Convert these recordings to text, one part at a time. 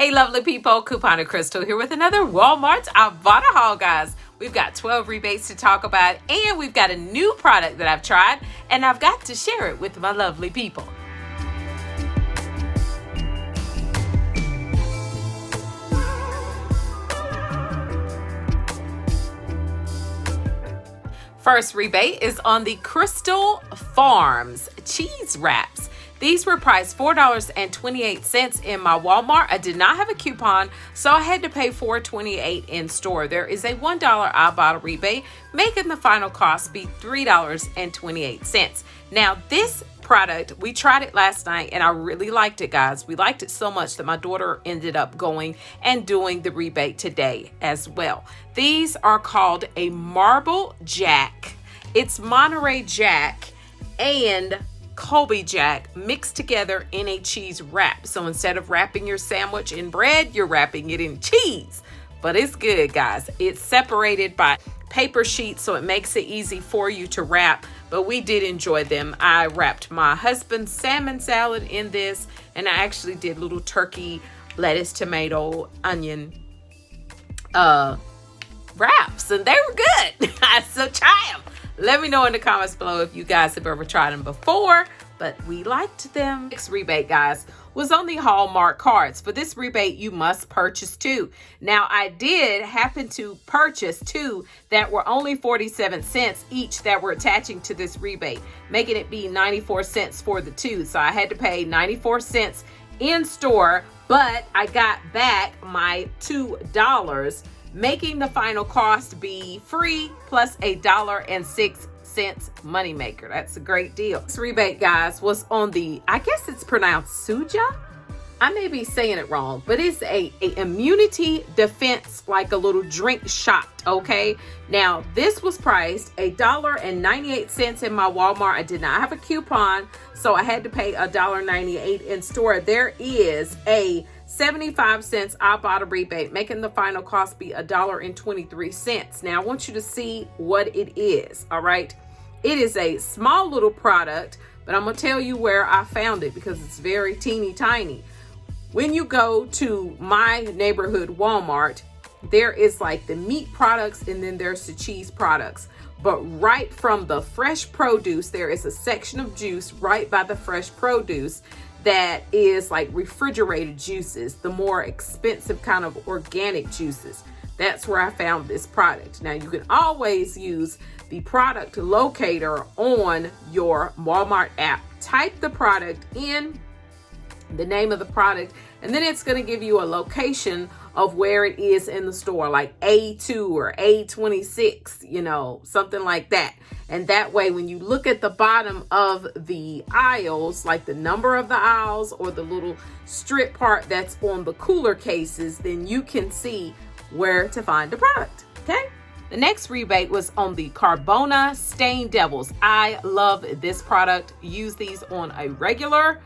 Hey lovely people, Couponer Crystle here with another Walmart Ibotta haul, guys. We've got 12 rebates to talk about, and we've got a new product that I've tried, and I've got to share it with my lovely people. First rebate is on the Crystle Farms cheese wraps. These were priced $4.28 in my Walmart. I did not have a coupon, so I had to pay $4.28 in store. There is a $1 Ibotta rebate, making the final cost be $3.28. Now, this product, we tried it last night, and I really liked it, guys. We liked it so much that my daughter ended up going and doing the rebate today as well. These are called a Marble Jack. It's Monterey Jack and Colby Jack mixed together in a cheese wrap. So instead of wrapping your sandwich in bread, you're wrapping it in cheese. But it's good, guys. It's separated by paper sheets, so it makes it easy for you to wrap. But we did enjoy them. I wrapped my husband's salmon salad in this, and I actually did little turkey, lettuce, tomato, onion wraps, and they were good. So try them. Let me know in the comments below if you guys have ever tried them before, but we liked them. Next rebate, guys, was on the Hallmark cards. For this rebate, you must purchase two. Now, I did happen to purchase two that were only 47 cents each that were attaching to this rebate, making it be 94 cents for the two. So I had to pay 94 cents in store, but I got back my $2, making the final cost be free plus $1.06 moneymaker. That's a great deal. This rebate, guys, was on the, I guess it's pronounced Suja. I may be saying it wrong, but it's a immunity defense, like a little drink shot, okay? Now, this was priced $1.98 in my Walmart. I did not have a coupon, so I had to pay $1.98 in store. There is a 75 cents Ibotta rebate, making the final cost be $1.23. Now, I want you to see what it is, all right? It is a small little product, but I'm going to tell you where I found it because it's very teeny tiny. When you go to my neighborhood Walmart, there is like the meat products, and then there's the cheese products. But right from the fresh produce, there is a section of juice right by the fresh produce that is like refrigerated juices, the more expensive kind of organic juices. That's where I found this product. Now, you can always use the product locator on your Walmart app. Type the product in, the name of the product, and then it's going to give you a location of where it is in the store, like A2 or A26, you know, something like that. And that way, when you look at the bottom of the aisles, like the number of the aisles or the little strip part that's on the cooler cases, then you can see where to find the product, okay? The next rebate was on the Carbona Stain Devils. I love this product. Use these on a regular.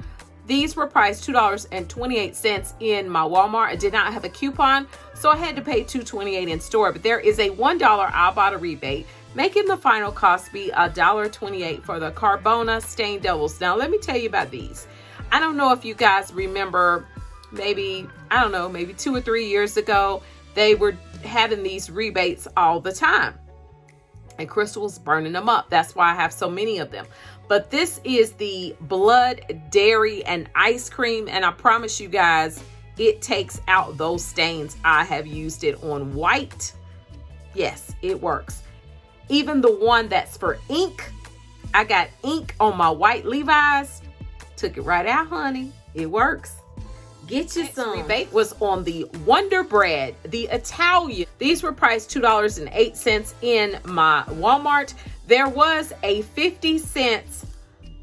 These were priced $2.28 in my Walmart. I did not have a coupon, so I had to pay $2.28 in store. But there is a $1 Ibotta rebate, making the final cost be $1.28 for the Carbona Stain Devils. Now, let me tell you about these. I don't know if you guys remember, maybe 2 or 3 years ago, they were having these rebates all the time. And Crystle was burning them up. That's why I have so many of them. But this is the blood, dairy, and ice cream. And I promise you guys, it takes out those stains. I have used it on white. Yes, it works. Even the one that's for ink. I got ink on my white Levi's. Took it right out, honey. It works. Get you some. Rebate was on the Wonder Bread, the Italian. These were priced $2.08 in my Walmart. There was a 50 cents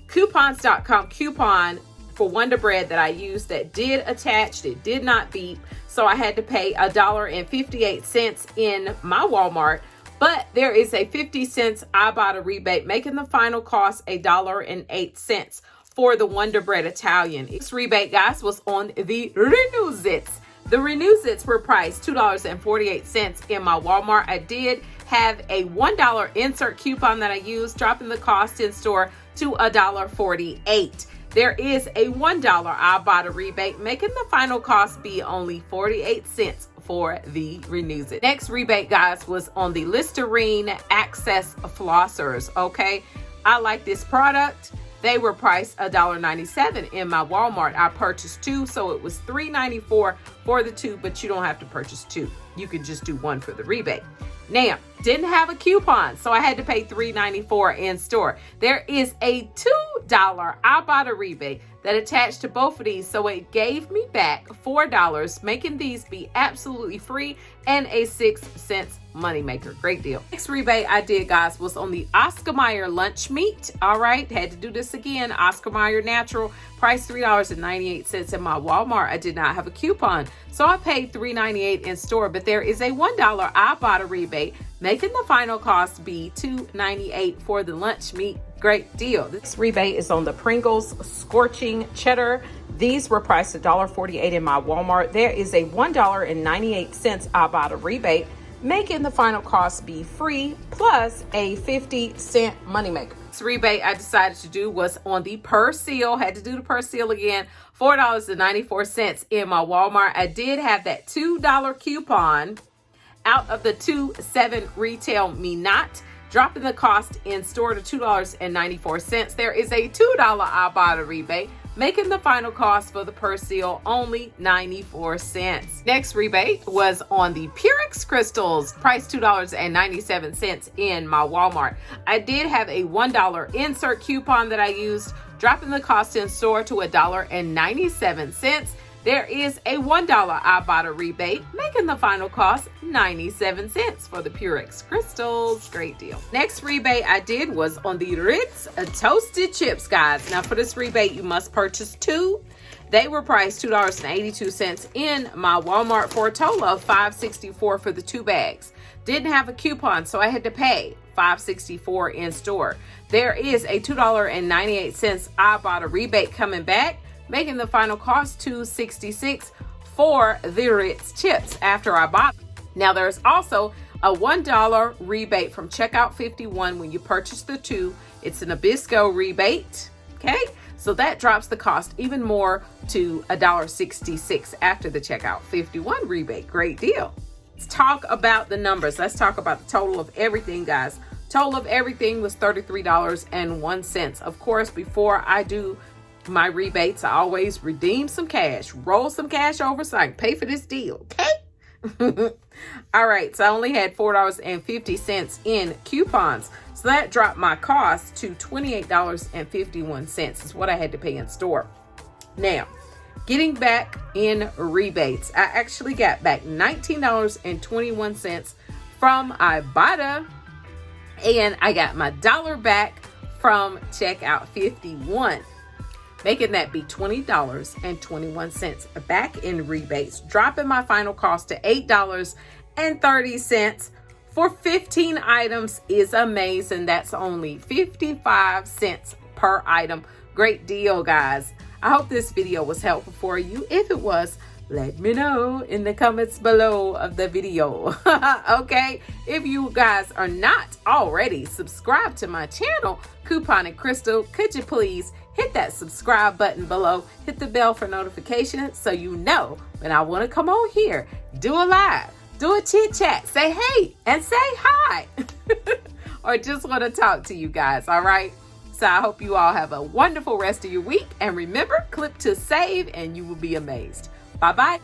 coupons.com coupon for Wonder Bread that I used that did attach. It did not beep. So I had to pay $1.58 in my Walmart. But there is a 50 cents Ibotta rebate, making the final cost $1.08 for the Wonder Bread Italian. This rebate, guys, was on the Renuzits. The Renuzits were priced $2.48 in my Walmart. I did have a $1 insert coupon that I used, dropping the cost in store to $1.48. There is a $1 Ibotta rebate, making the final cost be only 48 cents for the Renuzit. Next rebate, guys, was on the Listerine Access Flossers, okay? I like this product. They were priced $1.97 in my Walmart. I purchased two, so it was $3.94 for the two, but you don't have to purchase two. You can just do one for the rebate. Now, didn't have a coupon, so I had to pay $3.94 in store. There is a $2 Ibotta rebate that attached to both of these, so it gave me back $4, making these be absolutely free and a 6-cent moneymaker. Great deal. Next rebate I did, guys, was on the Oscar Mayer lunch meat. All right, had to do this again. Oscar Mayer Natural, price $3.98 in my Walmart. I did not have a coupon, so I paid $3.98 in store, but there is a $1 Ibotta rebate, making the final cost be $2.98 for the lunch meat. Great deal. This rebate is on the Pringles Scorching Cheddar. These were priced $1.48 in my Walmart. There is a $1.98 Ibotta rebate, making the final cost be free plus a 50-cent moneymaker. This rebate I decided to do was on the Persil. Had to do the Persil again. $4.94 in my Walmart. I did have that $2 coupon out of the 2.7 retail me not, dropping the cost in store to $2.94. There is a $2 Ibotta rebate, making the final cost for the Persil only 94 cents. Next rebate was on the Purex Crystals, priced $2.97 in my Walmart. I did have a $1 insert coupon that I used, dropping the cost in store to $1.97. There is a $1 Ibotta rebate, making the final cost 97 cents for the Purex Crystals. Great deal. Next rebate I did was on the Ritz toasted chips, guys. Now for this rebate, you must purchase two. They were priced $2.82 in my Walmart for a total of $5.64 for the two bags. Didn't have a coupon, so I had to pay $5.64 in store. There is a $2.98 Ibotta rebate coming back, making the final cost $2.66 for the Ritz chips after I bought them. Now there's also a $1 rebate from checkout 51 when you purchase the two. It's an Nabisco rebate, okay? So that drops the cost even more to $1.66 after the checkout 51 rebate. Great deal. Let's talk about the numbers. Let's talk about the total of everything, guys. Total of everything was $33.01. Of course, before I do my rebates, I always redeem some cash, roll some cash over so I can pay for this deal, okay? All right, so I only had $4.50 in coupons, so that dropped my cost to $28.51 is what I had to pay in store. Now, getting back in rebates, I actually got back $19.21 from Ibotta, and I got my dollar back from checkout 51. Making that be $20.21 back in rebates, dropping my final cost to $8.30 for 15 items is amazing. That's only 55 cents per item. Great deal, guys. I hope this video was helpful for you. If it was, let me know in the comments below of the video. Okay, if you guys are not already subscribed to my channel, Coupon and Crystal, could you please hit that subscribe button below, hit the bell for notifications so you know when I want to come on here, do a live, do a chit chat, say hey and say hi, or just want to talk to you guys. All right, so I hope you all have a wonderful rest of your week, and remember, clip to save and you will be amazed. Bye bye.